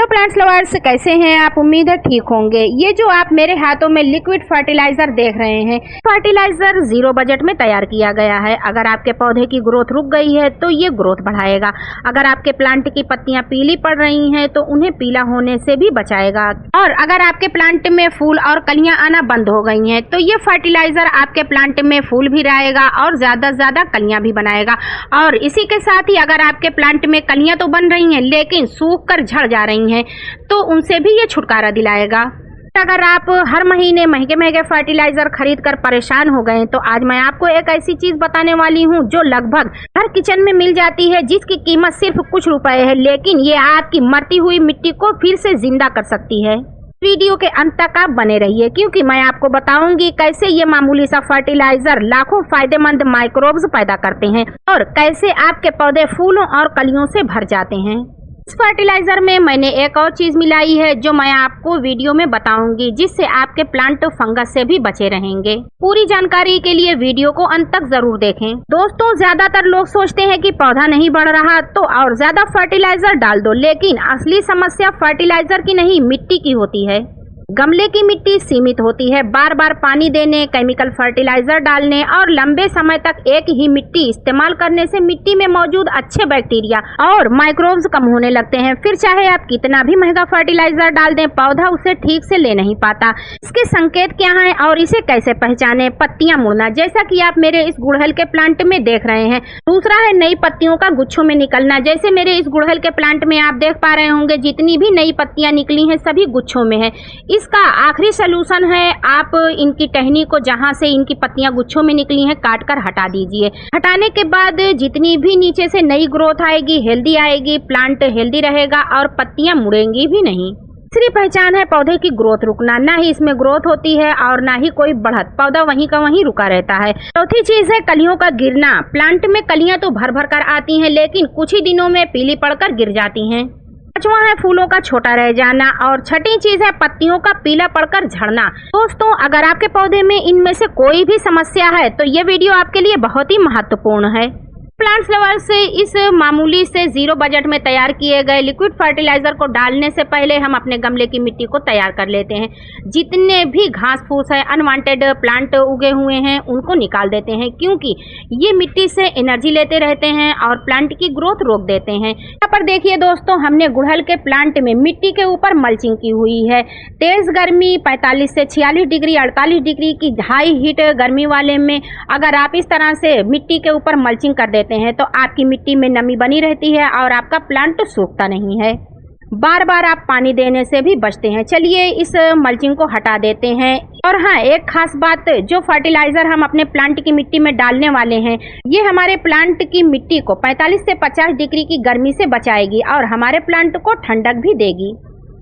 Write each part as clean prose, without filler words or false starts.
Hello plants lovers, कैसे हैं आप? उम्मीद है ठीक होंगे। ये जो आप मेरे हाथों में लिक्विड फर्टिलाइजर देख रहे हैं, फर्टिलाइजर जीरो बजट में तैयार किया गया है। अगर आपके पौधे की ग्रोथ रुक गई है तो ये ग्रोथ बढ़ाएगा। अगर आपके प्लांट की पत्तियां पीली पड़ रही हैं तो उन्हें पीला होने से भी बचाएगा। और अगर आपके प्लांट में फूल और कलियां आना बंद हो गई हैं तो ये फर्टिलाइजर आपके प्लांट में फूल भी लाएगा और ज्यादा से ज्यादा कलियां भी बनाएगा। और इसी के साथ ही अगर आपके प्लांट में कलियां तो बन रही हैं लेकिन सूख कर झड़ जा रही हैं तो उनसे भी ये छुटकारा दिलाएगा। अगर आप हर महीने महंगे महंगे फर्टिलाइजर खरीद कर परेशान हो गए तो आज मैं आपको एक ऐसी चीज बताने वाली हूँ जो लगभग हर किचन में मिल जाती है, जिसकी कीमत सिर्फ कुछ रुपए है, लेकिन ये आपकी मरती हुई मिट्टी को फिर से जिंदा कर सकती है। वीडियो के अंत तक आप बने रहिए क्योंकि मैं आपको बताऊंगी कैसे ये मामूली सा फर्टिलाइजर लाखों फायदेमंद माइक्रोब्स पैदा करते हैं और कैसे आपके पौधे फूलों और कलियों से भर जाते हैं। इस फर्टिलाइजर में मैंने एक और चीज मिलाई है जो मैं आपको वीडियो में बताऊंगी, जिससे आपके प्लांट फंगस से भी बचे रहेंगे। पूरी जानकारी के लिए वीडियो को अंत तक जरूर देखें। दोस्तों, ज्यादातर लोग सोचते हैं कि पौधा नहीं बढ़ रहा तो और ज्यादा फर्टिलाइजर डाल दो, लेकिन असली समस्या फर्टिलाइजर की नहीं, मिट्टी की होती है। गमले की मिट्टी सीमित होती है। बार बार पानी देने, केमिकल फर्टिलाइजर डालने और लंबे समय तक एक ही मिट्टी इस्तेमाल करने से मिट्टी में मौजूद अच्छे बैक्टीरिया और माइक्रोब्स कम होने लगते हैं। फिर चाहे आप कितना भी महंगा फर्टिलाइजर डाल दें, पौधा उसे ठीक से ले नहीं पाता। इसके संकेत क्या हैं और इसे कैसे पहचाने? पत्तियां मुड़ना, जैसा कि आप मेरे इस गुड़हल के प्लांट में देख रहे हैं। दूसरा है नई पत्तियों का गुच्छों में निकलना, जैसे मेरे इस गुड़हल के प्लांट में आप देख पा रहे होंगे जितनी भी नई पत्तियां निकली हैं सभी गुच्छों में है। इसका आखिरी सलूशन है, आप इनकी टहनी को जहां से इनकी पत्तियां गुच्छों में निकली हैं काट कर हटा दीजिए। हटाने के बाद जितनी भी नीचे से नई ग्रोथ आएगी, हेल्दी आएगी, प्लांट हेल्दी रहेगा और पत्तियां मुड़ेंगी भी नहीं। तीसरी पहचान है पौधे की ग्रोथ रुकना, ना ही इसमें ग्रोथ होती है और ना ही कोई बढ़त, पौधा वहीं का वहीं रुका रहता है। चौथी चीज है कलियों का गिरना। प्लांट में कलियां तो भर भर कर आती हैं लेकिन कुछ ही दिनों में पीली पड़कर गिर जाती हैं। पांचवा है फूलों का छोटा रह जाना और छठी चीज है पत्तियों का पीला पड़कर झड़ना। दोस्तों, अगर आपके पौधे में इनमें से कोई भी समस्या है तो ये वीडियो आपके लिए बहुत ही महत्वपूर्ण है। प्लांट्स लवर्स, इस मामूली से जीरो बजट में तैयार किए गए लिक्विड फर्टिलाइजर को डालने से पहले हम अपने गमले की मिट्टी को तैयार कर लेते हैं। जितने भी घास फूस है, अनवांटेड प्लांट उगे हुए हैं, उनको निकाल देते हैं क्योंकि ये मिट्टी से एनर्जी लेते रहते हैं और प्लांट की ग्रोथ रोक देते हैं। यहाँ पर देखिए दोस्तों, हमने गुड़हल के प्लांट में मिट्टी के ऊपर मल्चिंग की हुई है। तेज गर्मी 45 से 46 डिग्री 48 डिग्री की हाई हीट गर्मी वाले में अगर आप इस तरह से मिट्टी के ऊपर मल्चिंग कर देते हैं तो आपकी मिट्टी में नमी बनी रहती है और आपका प्लांट सूखता नहीं है। बार बार आप पानी देने से भी बचते हैं। चलिए इस मल्चिंग को हटा देते हैं। और हाँ, एक खास बात, जो फर्टिलाइजर हम अपने प्लांट की मिट्टी में डालने वाले हैं ये हमारे प्लांट की मिट्टी को 45 से 50 डिग्री की गर्मी से बचाएगी और हमारे प्लांट को ठंडक भी देगी।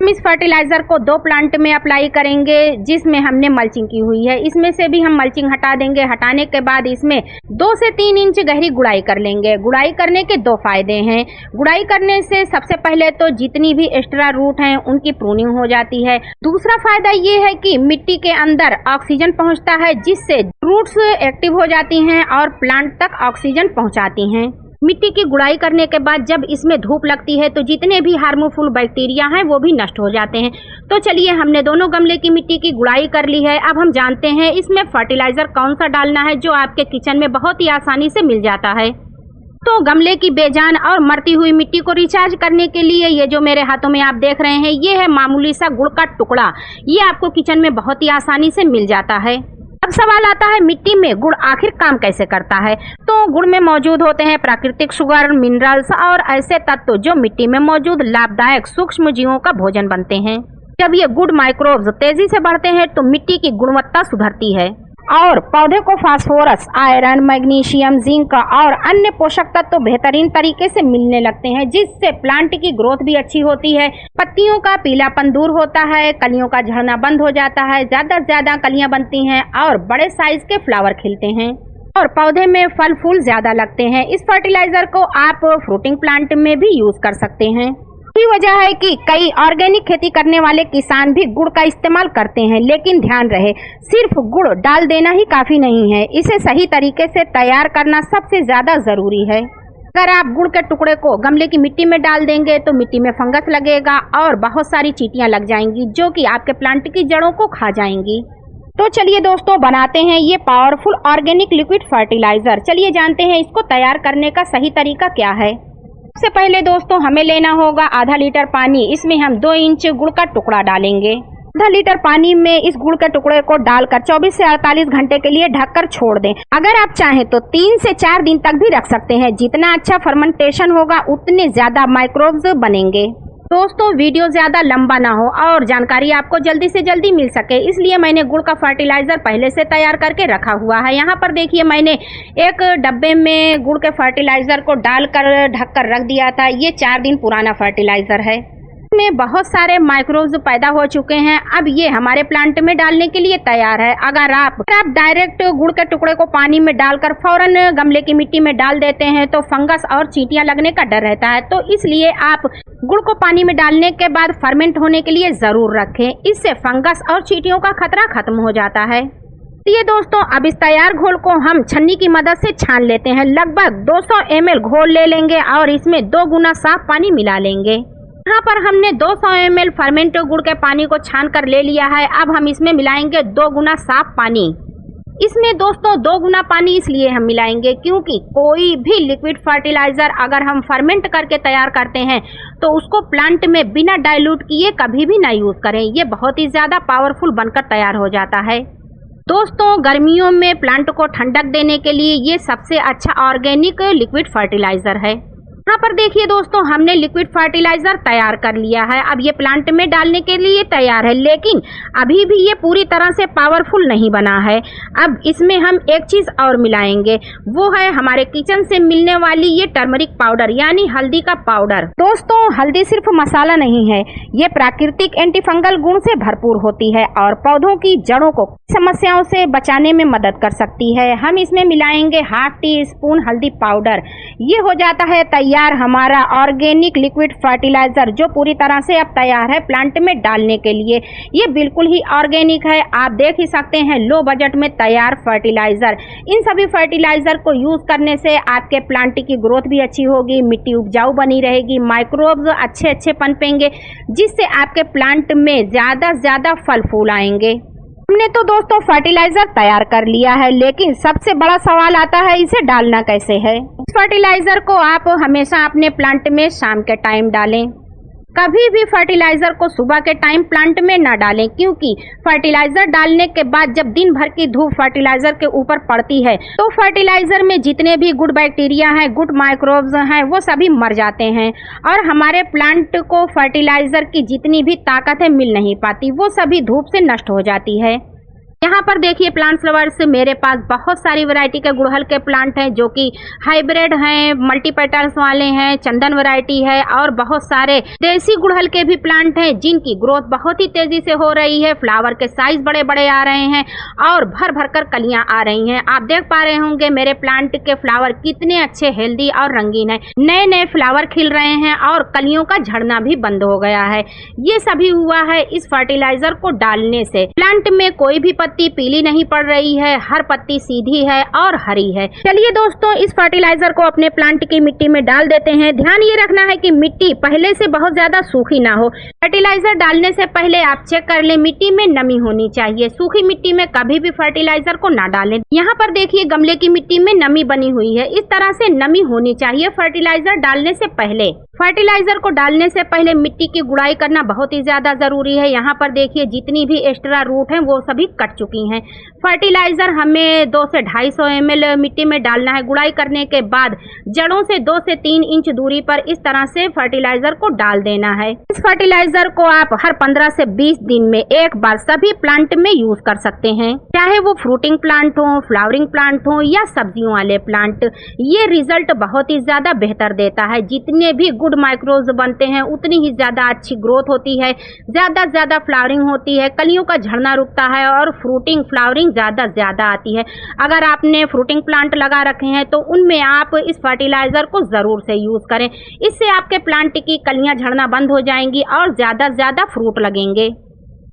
हम इस फर्टिलाइजर को 2 प्लांट में अप्लाई करेंगे जिसमें हमने मल्चिंग की हुई है। इसमें से भी हम मल्चिंग हटा देंगे। हटाने के बाद इसमें 2 से 3 इंच गहरी गुड़ाई कर लेंगे। गुड़ाई करने के 2 फायदे हैं। गुड़ाई करने से सबसे पहले तो जितनी भी एक्स्ट्रा रूट हैं उनकी प्रूनिंग हो जाती है। दूसरा फायदा ये है कि मिट्टी के अंदर ऑक्सीजन पहुंचता है जिससे रूट्स एक्टिव हो जाती हैं और प्लांट तक ऑक्सीजन पहुंचाती हैं। मिट्टी की गुड़ाई करने के बाद जब इसमें धूप लगती है तो जितने भी हार्मफुल बैक्टीरिया हैं वो भी नष्ट हो जाते हैं। तो चलिए, हमने दोनों गमले की मिट्टी की गुड़ाई कर ली है। अब हम जानते हैं इसमें फर्टिलाइजर कौन सा डालना है जो आपके किचन में बहुत ही आसानी से मिल जाता है। तो गमले की बेजान और मरती हुई मिट्टी को रिचार्ज करने के लिए ये जो मेरे हाथों में आप देख रहे हैं ये है मामूली सा गुड़ का टुकड़ा। ये आपको किचन में बहुत ही आसानी से मिल जाता है। अब सवाल आता है, मिट्टी में गुड़ आखिर काम कैसे करता है? तो गुड़ में मौजूद होते हैं प्राकृतिक शुगर, मिनरल्स और ऐसे तत्व जो मिट्टी में मौजूद लाभदायक सूक्ष्म जीवों का भोजन बनते हैं। जब ये गुड माइक्रोब्स तेजी से बढ़ते हैं तो मिट्टी की गुणवत्ता सुधरती है और पौधे को फास्फोरस, आयरन, मैग्नीशियम, जिंक और अन्य पोषक तत्व बेहतरीन तरीके से मिलने लगते हैं, जिससे प्लांट की ग्रोथ भी अच्छी होती है। पत्तियों का पीलापन दूर होता है, कलियों का झड़ना बंद हो जाता है, ज्यादा से ज्यादा कलियां बनती हैं और बड़े साइज के फ्लावर खिलते हैं और पौधे में फल फूल ज्यादा लगते हैं। इस फर्टिलाइजर को आप फ्रूटिंग प्लांट में भी यूज कर सकते हैं। यही वजह है कि कई ऑर्गेनिक खेती करने वाले किसान भी गुड़ का इस्तेमाल करते हैं, लेकिन ध्यान रहे सिर्फ गुड़ डाल देना ही काफी नहीं है, इसे सही तरीके से तैयार करना सबसे ज्यादा जरूरी है। अगर आप गुड़ के टुकड़े को गमले की मिट्टी में डाल देंगे तो मिट्टी में फंगस लगेगा और बहुत सारी चींटियां लग जाएंगी जो कि आपके प्लांट की जड़ों को खा जाएंगी। तो चलिए दोस्तों बनाते हैं ये पावरफुल ऑर्गेनिक लिक्विड फर्टिलाइजर। चलिए जानते हैं इसको तैयार करने का सही तरीका क्या है। सबसे पहले दोस्तों हमें लेना होगा आधा लीटर पानी। इसमें हम 2 इंच गुड़ का टुकड़ा डालेंगे। आधा लीटर पानी में इस गुड़ के टुकड़े को डालकर 24 से 48 घंटे के लिए ढककर छोड़ दें। अगर आप चाहें तो 3 से 4 दिन तक भी रख सकते हैं। जितना अच्छा फर्मेंटेशन होगा उतने ज्यादा माइक्रोब्स बनेंगे। दोस्तों वीडियो ज्यादा लंबा ना हो और जानकारी आपको जल्दी से जल्दी मिल सके, इसलिए मैंने गुड़ का फर्टिलाइजर पहले से तैयार करके रखा हुआ है। यहाँ पर देखिए मैंने एक डब्बे में गुड़ के फर्टिलाइजर को डालकर ढककर रख दिया था। ये 4 दिन पुराना फर्टिलाइजर है। में बहुत सारे माइक्रोब्स पैदा हो चुके हैं। अब ये हमारे प्लांट में डालने के लिए तैयार है। अगर आप डायरेक्ट गुड़ के टुकड़े को पानी में डालकर फौरन गमले की मिट्टी में डाल देते हैं तो फंगस और चींटियां लगने का डर रहता है। तो इसलिए आप गुड़ को पानी में डालने के बाद फर्मेंट होने के लिए जरूर रखें। इससे फंगस और चींटियों का खतरा खत्म हो जाता है। ये दोस्तों अब इस तैयार घोल को हम छन्नी की मदद से छान लेते हैं। लगभग 200 ml घोल ले लेंगे और इसमें 2 गुना साफ पानी मिला लेंगे। यहाँ पर हमने 200 ml फर्मेंट गुड़ के पानी को छान कर ले लिया है। अब हम इसमें मिलाएंगे 2 गुना साफ पानी। इसमें दोस्तों 2 गुना पानी इसलिए हम मिलाएंगे क्योंकि कोई भी लिक्विड फर्टिलाइजर अगर हम फर्मेंट करके तैयार करते हैं तो उसको प्लांट में बिना डाइल्यूट किए कभी भी ना यूज करें। ये बहुत ही ज्यादा पावरफुल बनकर तैयार हो जाता है। दोस्तों गर्मियों में प्लांट को ठंडक देने के लिए ये सबसे अच्छा ऑर्गेनिक लिक्विड फर्टिलाइजर है। यहाँ पर देखिए दोस्तों हमने लिक्विड फर्टिलाइजर तैयार कर लिया है। अब ये प्लांट में डालने के लिए तैयार है, लेकिन अभी भी ये पूरी तरह से पावरफुल नहीं बना है। अब इसमें हम एक चीज और मिलाएंगे, वो है हमारे किचन से मिलने वाली ये टर्मरिक पाउडर यानी हल्दी का पाउडर। दोस्तों हल्दी सिर्फ मसाला नहीं है, ये प्राकृतिक एंटी फंगल गुण से भरपूर होती है और पौधों की जड़ों को समस्याओं से बचाने में मदद कर सकती है। हम इसमें मिलाएंगे ½ टीस्पून हल्दी पाउडर। ये हो जाता है तैयार हमारा ऑर्गेनिक लिक्विड फर्टिलाइजर जो पूरी तरह से अब तैयार है प्लांट में डालने के लिए। ये बिल्कुल ही ऑर्गेनिक है, आप देख ही सकते हैं लो बजट में तैयार फर्टिलाइजर। इन सभी फर्टिलाइजर को यूज करने से आपके प्लांट की ग्रोथ भी अच्छी होगी, मिट्टी उपजाऊ बनी रहेगी, माइक्रोब्स अच्छे पनपेंगे, जिससे आपके प्लांट में ज्यादा फल फूल आएंगे। हमने तो दोस्तों फर्टिलाइजर तैयार कर लिया है, लेकिन सबसे बड़ा सवाल आता है इसे डालना कैसे है। इस फर्टिलाइजर को आप हमेशा अपने प्लांट में शाम के टाइम डालें। कभी भी फर्टिलाइजर को सुबह के टाइम प्लांट में ना डालें, क्योंकि फर्टिलाइजर डालने के बाद जब दिन भर की धूप फर्टिलाइजर के ऊपर पड़ती है तो फर्टिलाइजर में जितने भी गुड बैक्टीरिया हैं, गुड माइक्रोब्स हैं, वो सभी मर जाते हैं और हमारे प्लांट को फर्टिलाइजर की जितनी भी ताकत है मिल नहीं पाती, वो सभी धूप से नष्ट हो जाती है। यहाँ पर देखिए प्लांट्स लवर्स, मेरे पास बहुत सारी वैरायटी के गुड़हल के प्लांट हैं जो कि हाइब्रिड हैं, मल्टी पेटल्स वाले हैं, चंदन वैरायटी है और बहुत सारे देसी गुड़हल के भी प्लांट हैं जिनकी ग्रोथ बहुत ही तेजी से हो रही है। फ्लावर के साइज बड़े बड़े आ रहे हैं और भर भर कर कलियां आ रही हैं। आप देख पा रहे होंगे मेरे प्लांट के फ्लावर कितने अच्छे, हेल्दी और रंगीन है। नए फ्लावर खिल रहे हैं और कलियों का झड़ना भी बंद हो गया है। ये सभी हुआ है इस फर्टिलाइजर को डालने से। प्लांट में कोई भी पत्ती पीली नहीं पड़ रही है, हर पत्ती सीधी है और हरी है। चलिए दोस्तों इस फर्टिलाइजर को अपने प्लांट की मिट्टी में डाल देते हैं। ध्यान ये रखना है कि मिट्टी पहले से बहुत ज्यादा सूखी ना हो। फर्टिलाइजर डालने से पहले आप चेक कर लें मिट्टी में नमी होनी चाहिए। सूखी मिट्टी में कभी भी फर्टिलाइजर को ना डालें। यहाँ पर देखिए गमले की मिट्टी में नमी बनी हुई है, इस तरह से नमी होनी चाहिए फर्टिलाइजर डालने से पहले। फर्टिलाइजर को डालने से पहले मिट्टी की गुड़ाई करना बहुत ही ज्यादा जरूरी है। यहाँ पर देखिए जितनी भी एक्स्ट्रा रूट हैं वो सभी कट चुकी हैं। फर्टिलाइजर हमें 2 से 250 ml मिट्टी में डालना है। गुड़ाई करने के बाद जड़ों से 2 से 3 इंच दूरी पर इस तरह से फर्टिलाइजर को डाल देना है। इस फर्टिलाइजर को आप हर 15 से 20 दिन में एक बार सभी प्लांट में यूज कर सकते हैं, चाहे वो फ्रूटिंग प्लांट हो, फ्लावरिंग प्लांट हो या सब्जियों वाले प्लांट। ये रिजल्ट बहुत ही ज्यादा बेहतर देता है। जितने भी गुड माइक्रोब्स बनते हैं उतनी ही ज्यादा अच्छी ग्रोथ होती है, ज्यादा फ्लावरिंग होती है, कलियों का झड़ना रुकता है और फ्रूटिंग फ्लावरिंग ज्यादा आती है। अगर आपने फ्रूटिंग प्लांट लगा रखे हैं तो उनमें आप इस फर्टिलाइजर को जरूर से यूज करें। इससे आपके प्लांट की कलियां झड़ना बंद हो जाएंगी और ज्यादा फ्रूट लगेंगे।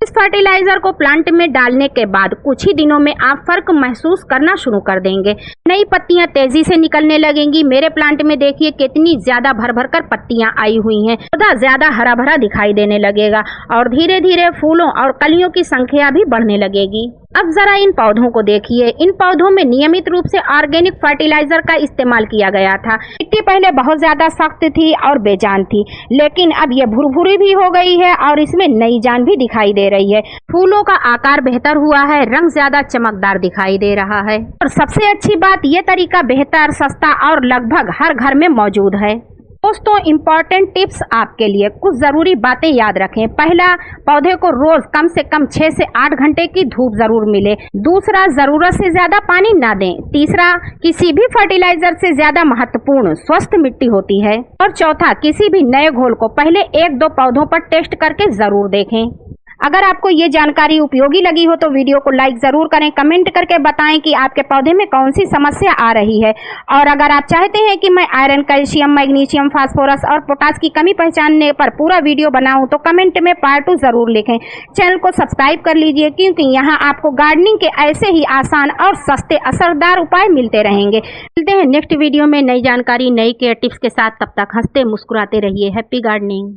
इस फर्टिलाइजर को प्लांट में डालने के बाद कुछ ही दिनों में आप फर्क महसूस करना शुरू कर देंगे। नई पत्तियां तेजी से निकलने लगेंगी। मेरे प्लांट में देखिए कितनी ज्यादा भर भर कर पत्तियां आई हुई हैं। पौधा ज्यादा हरा भरा दिखाई देने लगेगा और धीरे धीरे फूलों और कलियों की संख्या भी बढ़ने लगेगी। अब जरा इन पौधों को देखिए। इन पौधों में नियमित रूप से ऑर्गेनिक फर्टिलाइजर का इस्तेमाल किया गया था। मिट्टी पहले बहुत ज्यादा सख्त थी और बेजान थी, लेकिन अब ये भुरभुरी भी हो गई है और इसमें नई जान भी दिखाई दे रही है। फूलों का आकार बेहतर हुआ है, रंग ज्यादा चमकदार दिखाई दे रहा है और सबसे अच्छी बात, ये तरीका बेहतर, सस्ता और लगभग हर घर में मौजूद है। दोस्तों, इम्पोर्टेंट टिप्स आपके लिए। कुछ जरूरी बातें याद रखें। पहला, पौधे को रोज कम से कम 6 से 8 घंटे की धूप जरूर मिले। दूसरा, जरूरत से ज्यादा पानी ना दें। तीसरा, किसी भी फर्टिलाइजर से ज्यादा महत्वपूर्ण स्वस्थ मिट्टी होती है। और चौथा, किसी भी नए घोल को पहले 1-2 पौधों पर टेस्ट करके जरूर देखें। अगर आपको ये जानकारी उपयोगी लगी हो तो वीडियो को लाइक जरूर करें। कमेंट करके बताएं कि आपके पौधे में कौन सी समस्या आ रही है। और अगर आप चाहते हैं कि मैं आयरन, कैल्शियम, मैग्नीशियम, फास्फोरस और पोटास की कमी पहचानने पर पूरा वीडियो बनाऊं तो कमेंट में पार्ट 2 जरूर लिखें। चैनल को सब्सक्राइब कर लीजिए, क्योंकि यहाँ आपको गार्डनिंग के ऐसे ही आसान और सस्ते असरदार उपाय मिलते रहेंगे। मिलते हैं नेक्स्ट वीडियो में नई जानकारी, नई केयर टिप्स के साथ। तब तक हंसते मुस्कुराते रहिए। Happy gardening.